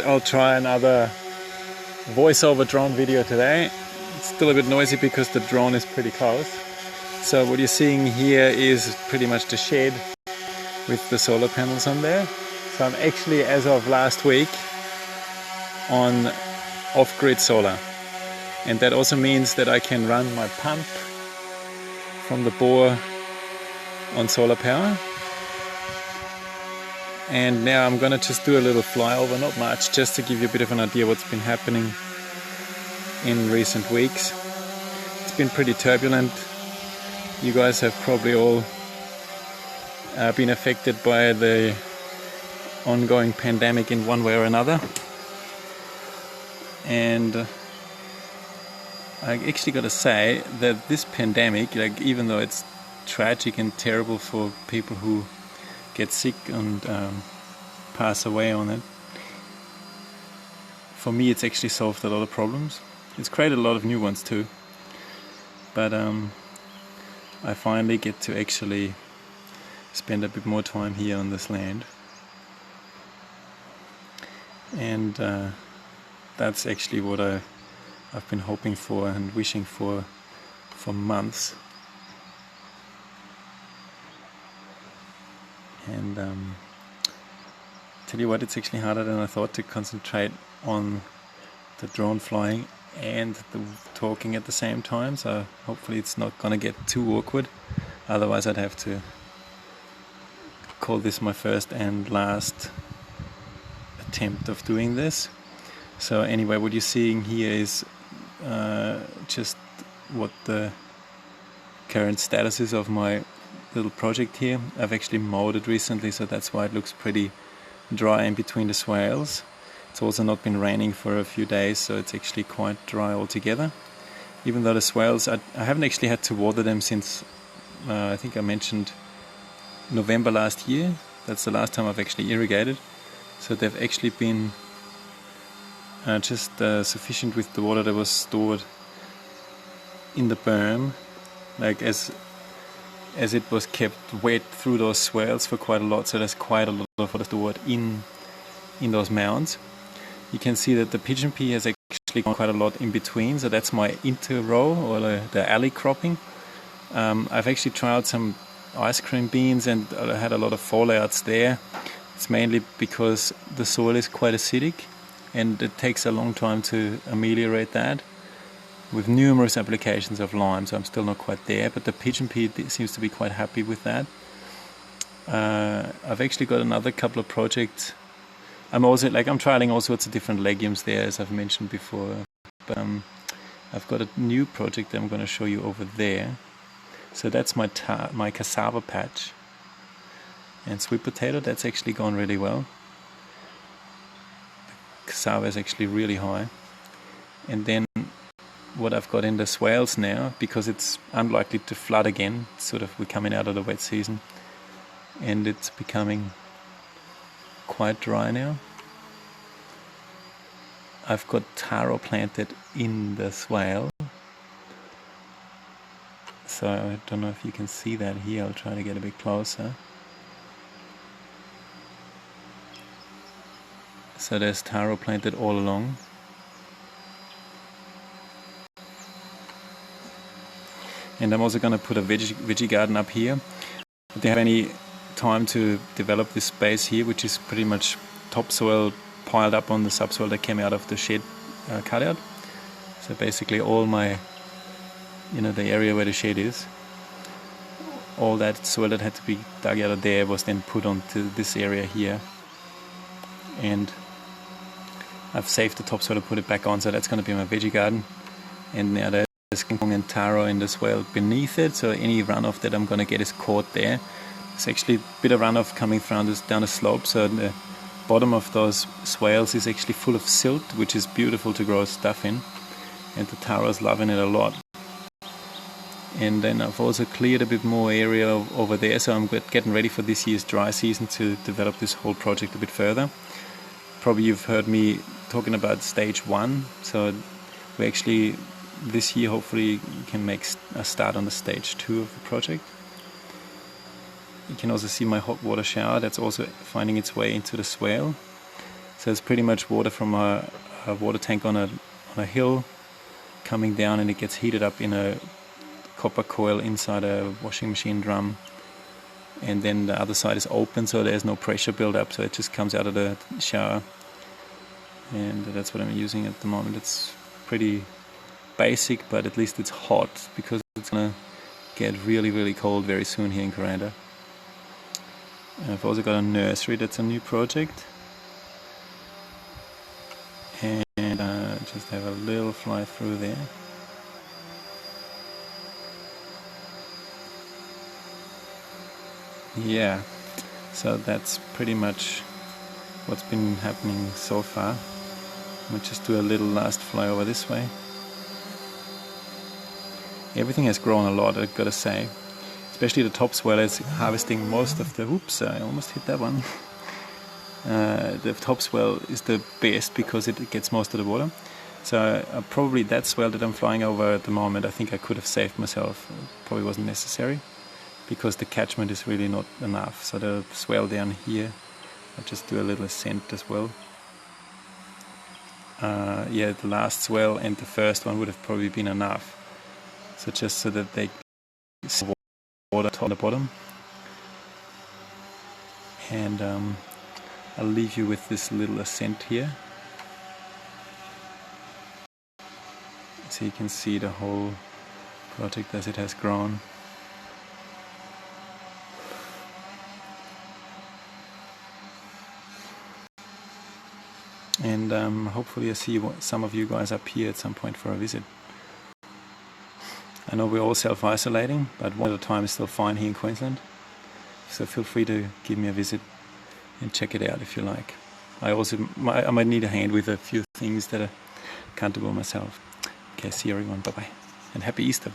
I'll try another voiceover drone video today. It's still a bit noisy because the drone is pretty close. So what you're seeing here is pretty much the shed with the solar panels on there. So I'm actually, as of last week, on off-grid solar. And that also means that I can run my pump from the bore on solar power. And now I'm gonna just do a little flyover, not much, just to give you a bit of an idea what's been happening in recent weeks. It's been pretty turbulent. You guys have probably all been affected by the ongoing pandemic in one way or another. And I actually gotta say that this pandemic, like, even though it's tragic and terrible for people who get sick and pass away on it, for me it's actually solved a lot of problems. It's created a lot of new ones too, but I finally get to actually spend a bit more time here on this land, and that's actually what I've been hoping for and wishing for months. And tell you what, it's actually harder than I thought to concentrate on the drone flying and the talking at the same time, so hopefully it's not gonna get too awkward. Otherwise I'd have to call this my first and last attempt of doing this. So anyway, what you're seeing here is just what the current status is of my little project here. I've actually mowed it recently, so that's why it looks pretty dry in between the swales. It's also not been raining for a few days, so it's actually quite dry altogether. Even though the swales, I haven't actually had to water them since I think I mentioned November last year. That's the last time I've actually irrigated. So they've actually been just sufficient with the water that was stored in the berm, like as it was kept wet through those swales for quite a lot. So there's quite a lot of water stored in those mounds. You can see that the pigeon pea has actually gone quite a lot in between, so that's my inter-row, or the alley cropping. I've actually tried some ice cream beans, and I had a lot of fallouts there. It's mainly because the soil is quite acidic and it takes a long time to ameliorate that, with numerous applications of lime, so I'm still not quite there, but the pigeon pea seems to be quite happy with that. I've actually got another couple of projects. I'm trialing all sorts of different legumes there, as I've mentioned before, but I've got a new project that I'm going to show you over there. So that's my cassava patch, and sweet potato, that's actually gone really well. The cassava is actually really high. And then what I've got in the swales now, because it's unlikely to flood again, we're coming out of the wet season and it's becoming quite dry now. I've got taro planted in the swale, so I don't know if you can see that here. I'll try to get a bit closer. So there's taro planted all along. And I'm also going to put a veggie garden up here. I didn't have any time to develop this space here, which is pretty much topsoil piled up on the subsoil that came out of the shed cutout. So basically all my, the area where the shed is, all that soil that had to be dug out of there was then put onto this area here. And I've saved the topsoil to put it back on, so that's going to be my veggie garden. And now there's kingkong and taro in the swale beneath it, so any runoff that I'm going to get is caught there. There's actually a bit of runoff coming down the slope, so the bottom of those swales is actually full of silt, which is beautiful to grow stuff in, and the taro's loving it a lot. And then I've also cleared a bit more area over there, so I'm getting ready for this year's dry season to develop this whole project a bit further. Probably you've heard me talking about stage 1, so we actually this year hopefully can make a start on the stage 2 of the project. You can also see my hot water shower that's also finding its way into the swale. So it's pretty much water from a water tank on a hill coming down, and it gets heated up in a copper coil inside a washing machine drum, and then the other side is open, so there's no pressure build up, so it just comes out of the shower. And that's what I'm using at the moment. It's pretty basic, but at least it's hot, because it's gonna get really, really cold very soon here in Kuranda. And I've also got a nursery. That's a new project, and just have a little fly through there. Yeah, so that's pretty much what's been happening so far. We'll just do a little last fly over this way. Everything has grown a lot, I've got to say. Especially the top swale is harvesting most of the... Oops, I almost hit that one. The top swale is the best because it gets most of the water. So probably that swale that I'm flying over at the moment, I think I could have saved myself. It probably wasn't necessary, because the catchment is really not enough. So the swale down here, I'll just do a little ascent as well. Yeah, the last swale and the first one would have probably been enough. So just so that they see water on the bottom. And I'll leave you with this little ascent here, so you can see the whole project as it has grown. And hopefully I see some of you guys up here at some point for a visit. I know we're all self-isolating, but one at a time is still fine here in Queensland. So feel free to give me a visit and check it out if you like. I might need a hand with a few things that I can't do by myself. Okay, see you everyone, bye bye, and happy Easter.